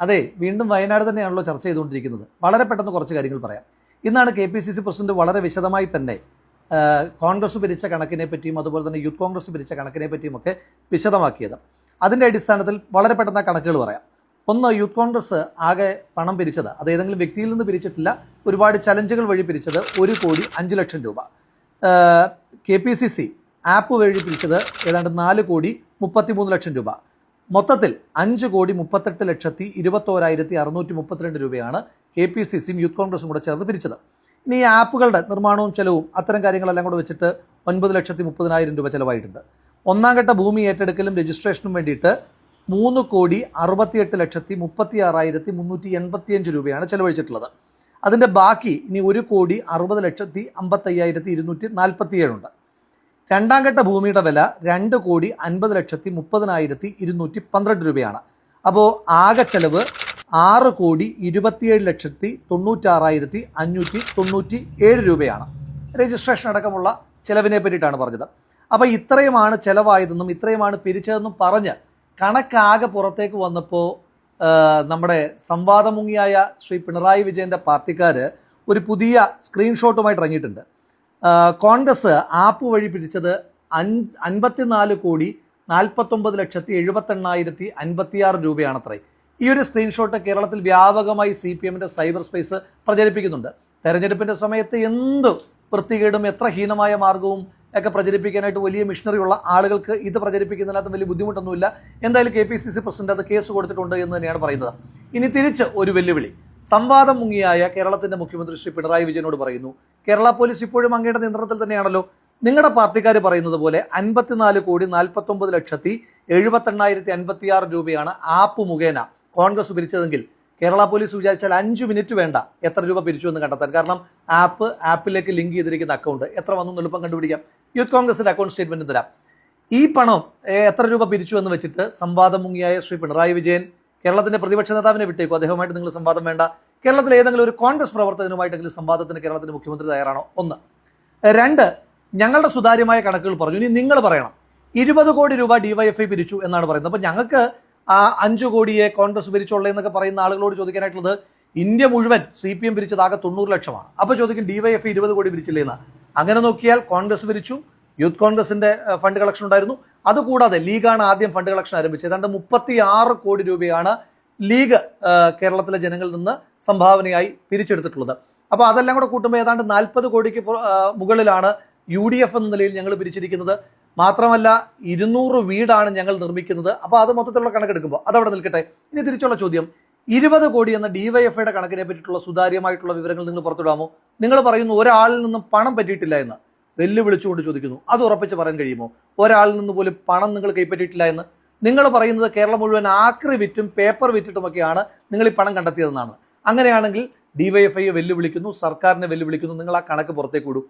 അതെ, വീണ്ടും വയനാട് തന്നെയാണല്ലോ ചർച്ച ചെയ്തുകൊണ്ടിരിക്കുന്നത്. വളരെ പെട്ടെന്ന് കുറച്ച് കാര്യങ്ങൾ പറയാം. ഇന്നാണ് KPCC പ്രസിഡന്റ് വളരെ വിശദമായി തന്നെ കോൺഗ്രസ് പിരിച്ച കണക്കിനെ പറ്റിയും അതുപോലെ തന്നെ യൂത്ത് കോൺഗ്രസ് പിരിച്ച കണക്കിനെ പറ്റിയുമൊക്കെ വിശദമാക്കിയത്. അതിൻ്റെ അടിസ്ഥാനത്തിൽ വളരെ പെട്ടെന്ന് ആ കണക്കുകൾ പറയാം. ഒന്ന്, യൂത്ത് കോൺഗ്രസ് ആകെ പണം പിരിച്ചത്, അത് ഏതെങ്കിലും വ്യക്തിയിൽ നിന്ന് പിരിച്ചിട്ടില്ല, ഒരുപാട് ചലഞ്ചുകൾ വഴി പിരിച്ചത് 1,05,00,000 രൂപ. KPCC ആപ്പ് വഴി പിരിച്ചത് ഏതാണ്ട് 4,33,00,000 രൂപ. മൊത്തത്തിൽ 5,38,21,632 രൂപയാണ് KPCCയും യൂത്ത് കോൺഗ്രസും കൂടെ ചേർന്ന് പിരിച്ചത്. ഇനി ഈ ആപ്പുകളുടെ നിർമ്മാണവും ചെലവും അത്തരം കാര്യങ്ങളെല്ലാം കൂടെ വെച്ചിട്ട് 9,30,000 രൂപ ചിലവായിട്ടുണ്ട്. ഒന്നാം ഘട്ട ഭൂമി ഏറ്റെടുക്കലും രജിസ്ട്രേഷനും വേണ്ടിയിട്ട് 3,68,36,385 രൂപയാണ് ചെലവഴിച്ചിട്ടുള്ളത്. അതിൻ്റെ ബാക്കി ഇനി 1,60,55,247 ഉണ്ട്. രണ്ടാം ഘട്ട ഭൂമിയുടെ വില 2,50,30,212 രൂപയാണ്. അപ്പോൾ ആകെ ചെലവ് 6,27,96,597 രൂപയാണ്. രജിസ്ട്രേഷൻ അടക്കമുള്ള ചിലവിനെ പറ്റിയിട്ടാണ് പറഞ്ഞത്. അപ്പോൾ ഇത്രയുമാണ് ചിലവായതെന്നും ഇത്രയുമാണ് പിരിച്ചതെന്നും പറഞ്ഞ് കണക്കാകെ പുറത്തേക്ക് വന്നപ്പോൾ നമ്മുടെ സംവാദമുങ്ങിയായ ശ്രീ പിണറായി വിജയൻ്റെ പാർട്ടിക്കാർ ഒരു പുതിയ സ്ക്രീൻഷോട്ടുമായിട്ട് ഇറങ്ങിയിട്ടുണ്ട്. കോൺഗ്രസ് ആപ്പ് വഴി പിരിച്ചത് 54,49,78,56 രൂപയാണത്രേ. ഈ ഒരു സ്ക്രീൻഷോട്ട് കേരളത്തിൽ വ്യാപകമായി CPMൻ്റെ സൈബർ സ്പേസ് പ്രചരിപ്പിക്കുന്നുണ്ട്. തെരഞ്ഞെടുപ്പിൻ്റെ സമയത്ത് എന്ത് വൃത്തികേടും എത്ര ഹീനമായ മാർഗവും ഒക്കെ പ്രചരിപ്പിക്കാനായിട്ട് വലിയ മിഷണറി ഉള്ള ആളുകൾക്ക് ഇത് പ്രചരിപ്പിക്കുന്നതിനകത്ത് വലിയ ബുദ്ധിമുട്ടൊന്നുമില്ല. എന്തായാലും KPCC പ്രസിഡന്റ് അത് കേസ് കൊടുത്തിട്ടുണ്ട് എന്ന് തന്നെയാണ് പറയുന്നത്. ഇനി തിരിച്ച് ഒരു വെല്ലുവിളി സംവാദം മുങ്ങിയായ കേരളത്തിന്റെ മുഖ്യമന്ത്രി ശ്രീ പിണറായി വിജയനോട് പറയുന്നു. കേരള പോലീസ് ഇപ്പോഴും അങ്ങയുടെ നിയന്ത്രണത്തിൽ തന്നെയാണല്ലോ. നിങ്ങളുടെ പാർട്ടിക്കാർ പറയുന്നത് പോലെ 54,49,78,56 രൂപയാണ് ആപ്പ് മുഖേന കോൺഗ്രസ് പിരിച്ചതെങ്കിൽ കേരള പോലീസ് വിചാരിച്ചാൽ 5 മിനിറ്റ് വേണ്ട എത്ര രൂപ പിരിച്ചു എന്ന് കണ്ടെത്താൻ. കാരണം ആപ്പിലേക്ക് ലിങ്ക് ചെയ്തിരിക്കുന്ന അക്കൗണ്ട് എത്ര വന്നു എളുപ്പം കണ്ടുപിടിക്കാം. യൂത്ത് കോൺഗ്രസിന്റെ അക്കൗണ്ട് സ്റ്റേറ്റ്മെന്റ് തരാം. ഈ പണം എത്ര രൂപ പിരിച്ചു എന്ന് വെച്ചിട്ട് സംവാദം മുങ്ങിയായ ശ്രീ പിണറായി വിജയൻ കേരളത്തിന്റെ പ്രതിപക്ഷ നേതാവിനെ വിട്ടേക്കും. അദ്ദേഹവുമായിട്ട് നിങ്ങൾ സംവാദം വേണ്ട. കേരളത്തിലെ ഏതെങ്കിലും ഒരു കോൺഗ്രസ് പ്രവർത്തകനുമായിട്ടെങ്കിലും സംവാദത്തിന് കേരളത്തിന്റെ മുഖ്യമന്ത്രി തയ്യാറാണോ? ഒന്ന്. രണ്ട്, ഞങ്ങളുടെ സുതാര്യമായ കണക്കുകൾ പറഞ്ഞു. ഇനി നിങ്ങൾ പറയണം 20 കോടി രൂപ DYFI പിരിച്ചു എന്നാണ് പറയുന്നത്. അപ്പോൾ ഞങ്ങൾക്ക് 5 കോടിയെ കോൺഗ്രസ് പിരിച്ചുള്ളൂ എന്നൊക്കെ പറയുന്ന ആളുകളോട് ചോദിക്കാനായിട്ടുള്ളത് ഇന്ത്യ മുഴുവൻ CPM പിരിച്ചത് ആകെ 90 ലക്ഷമാണ്. അപ്പോൾ ചോദിക്കും DYFI 20 കോടി പിരിച്ചില്ലേ എന്ന്. അങ്ങനെ നോക്കിയാൽ കോൺഗ്രസ് പിരിച്ചു, യൂത്ത് കോൺഗ്രസിന്റെ ഫണ്ട് കളക്ഷൻ ഉണ്ടായിരുന്നു. അതുകൂടാതെ ലീഗാണ് ആദ്യം ഫണ്ട് കളക്ഷൻ ആരംഭിച്ചത്. ഏതാണ്ട് 36 കോടി രൂപയാണ് ലീഗ് കേരളത്തിലെ ജനങ്ങളിൽ നിന്ന് സംഭാവനയായി പിരിച്ചെടുത്തിട്ടുള്ളത്. അപ്പോൾ അതെല്ലാം കൂടെ കൂട്ടുമ്പോൾ ഏതാണ്ട് 40 കോടിക്ക് മുകളിലാണ് UDF എന്ന നിലയിൽ ഞങ്ങൾ പിരിച്ചിരിക്കുന്നത്. മാത്രമല്ല 200 വീടാണ് ഞങ്ങൾ നിർമ്മിക്കുന്നത്. അപ്പോൾ അത് മൊത്തത്തിലുള്ള കണക്കെടുക്കുമ്പോൾ അതവിടെ നിൽക്കട്ടെ. ഇനി തിരിച്ചുള്ള ചോദ്യം, 20 കോടി എന്ന DYFIയുടെ കണക്കിനെ പറ്റിയിട്ടുള്ള സുതാര്യമായിട്ടുള്ള വിവരങ്ങൾ നിങ്ങൾ പുറത്തുവിടാമോ? നിങ്ങൾ പറയുന്നു ഒരാളിൽ നിന്നും പണം പറ്റിയിട്ടില്ല എന്ന്. വെല്ലുവിളിച്ചുകൊണ്ട് ചോദിക്കുന്നു, അത് ഉറപ്പിച്ച് പറയാൻ കഴിയുമോ? ഒരാളിൽ നിന്ന് പോലും പണം നിങ്ങൾ കൈപ്പറ്റിയിട്ടില്ല എന്ന്. നിങ്ങൾ പറയുന്നത് കേരളം മുഴുവൻ ആക്രി വിറ്റും പേപ്പർ വിറ്റിട്ടുമൊക്കെയാണ് നിങ്ങൾ ഈ പണം കണ്ടെത്തിയതെന്നാണ്. അങ്ങനെയാണെങ്കിൽ DYFIയെ വെല്ലുവിളിക്കുന്നു, സർക്കാരിനെ വെല്ലുവിളിക്കുന്നു. നിങ്ങൾ ആ കണക്ക് പുറത്തേക്ക് വിടൂ.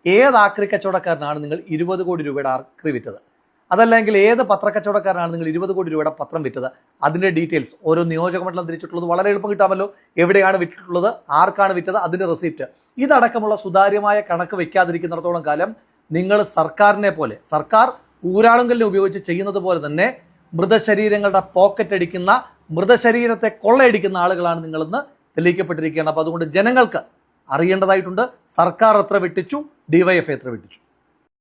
ഏത് ആക്രി കച്ചവടക്കാരനാണ് നിങ്ങൾ 20 കോടി രൂപയുടെ ആക്രി വിറ്റത്? അതല്ലെങ്കിൽ ഏത് പത്രക്കച്ചവടക്കാരനാണ് നിങ്ങൾ 20 കോടി രൂപയുടെ പത്രം വിറ്റത്? അതിൻ്റെ ഡീറ്റെയിൽസ് ഓരോ നിയോജക മണ്ഡലം തിരിച്ചിട്ടുള്ളത് വളരെ എളുപ്പം കിട്ടാമല്ലോ. എവിടെയാണ് വിറ്റിട്ടുള്ളത്, ആർക്കാണ് വിറ്റത്, അതിൻ്റെ റെസിപ്റ്റ്, ഇതടക്കമുള്ള സുതാര്യമായ കണക്ക് വെക്കാതിരിക്കുന്നിടത്തോളം കാലം നിങ്ങൾ സർക്കാരിനെ പോലെ, സർക്കാർ ഊരാളുങ്കലിനെ ഉപയോഗിച്ച് ചെയ്യുന്നത് പോലെ തന്നെ മൃതശരീരങ്ങളുടെ പോക്കറ്റ് അടിക്കുന്ന, മൃതശരീരത്തെ കൊള്ളയടിക്കുന്ന ആളുകളാണ് നിങ്ങളെന്ന് തെളിയിക്കപ്പെട്ടിരിക്കുകയാണ്. അപ്പോൾ അതുകൊണ്ട് ജനങ്ങൾക്ക് അറിയേണ്ടതായിട്ടുണ്ട്, സർക്കാർ എത്ര വെട്ടിച്ചു, DYFI എത്ര വെട്ടിച്ചു.